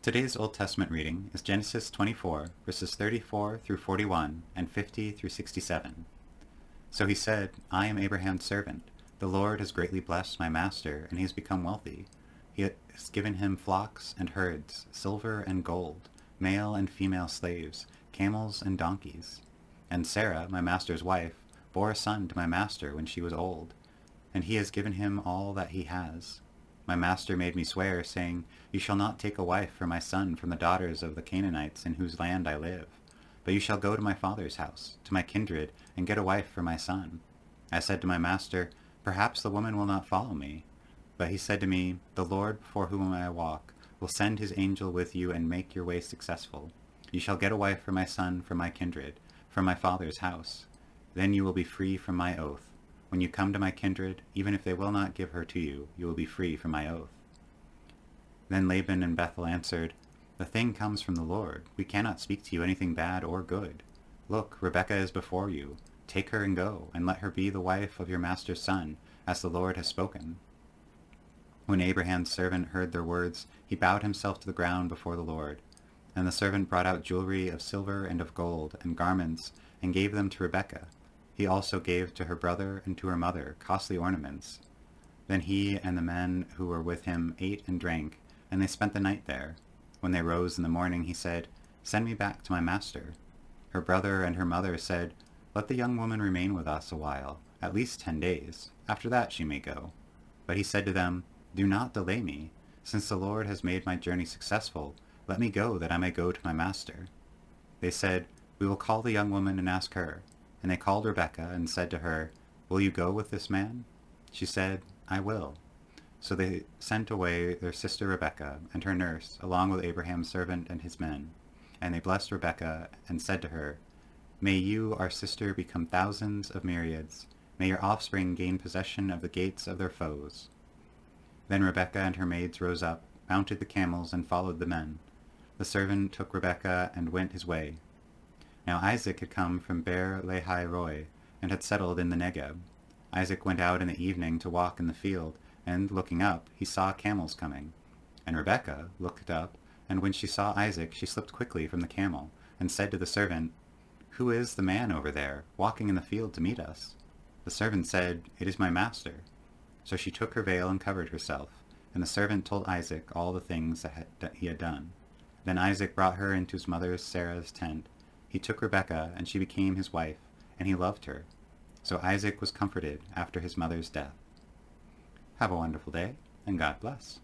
Today's Old Testament reading is Genesis 24, verses 34 through 41 and 50 through 67. So he said, I am Abraham's servant. The Lord has greatly blessed my master, and he has become wealthy. He has given him flocks and herds, silver and gold, male and female slaves, camels and donkeys. And Sarah, my master's wife, bore a son to my master when she was old, and he has given him all that he has. My master made me swear, saying, You shall not take a wife for my son from the daughters of the Canaanites in whose land I live, but you shall go to my father's house, to my kindred, and get a wife for my son. I said to my master, Perhaps the woman will not follow me. But he said to me, The Lord before whom I walk will send his angel with you and make your way successful. You shall get a wife for my son from my kindred, from my father's house. Then you will be free from my oath. When you come to my kindred, even if they will not give her to you, you will be free from my oath. Then Laban and Bethuel answered, The thing comes from the Lord. We cannot speak to you anything bad or good. Look, Rebekah is before you. Take her and go, and let her be the wife of your master's son, as the Lord has spoken. When Abraham's servant heard their words, he bowed himself to the ground before the Lord. And the servant brought out jewelry of silver and of gold, and garments, and gave them to Rebekah. He also gave to her brother and to her mother costly ornaments. Then he and the men who were with him ate and drank, and they spent the night there. When they rose in the morning, he said, Send me back to my master. Her brother and her mother said, Let the young woman remain with us a while, at least 10 days. After that she may go. But he said to them, Do not delay me. Since the Lord has made my journey successful, let me go that I may go to my master. They said, We will call the young woman and ask her. And they called Rebekah and said to her, Will you go with this man? She said, I will. So they sent away their sister Rebekah and her nurse, along with Abraham's servant and his men. And they blessed Rebekah and said to her, May you, our sister, become thousands of myriads. May your offspring gain possession of the gates of their foes. Then Rebekah and her maids rose up, mounted the camels, and followed the men. The servant took Rebekah and went his way. Now Isaac had come from Beer Lahai Roi, and had settled in the Negeb. Isaac went out in the evening to walk in the field, and, looking up, he saw camels coming. And Rebekah looked up, and when she saw Isaac, she slipped quickly from the camel, and said to the servant, Who is the man over there, walking in the field to meet us? The servant said, It is my master. So she took her veil and covered herself, and the servant told Isaac all the things that he had done. Then Isaac brought her into his mother Sarah's tent. He took Rebekah, and she became his wife, and he loved her. So Isaac was comforted after his mother's death. Have a wonderful day, and God bless.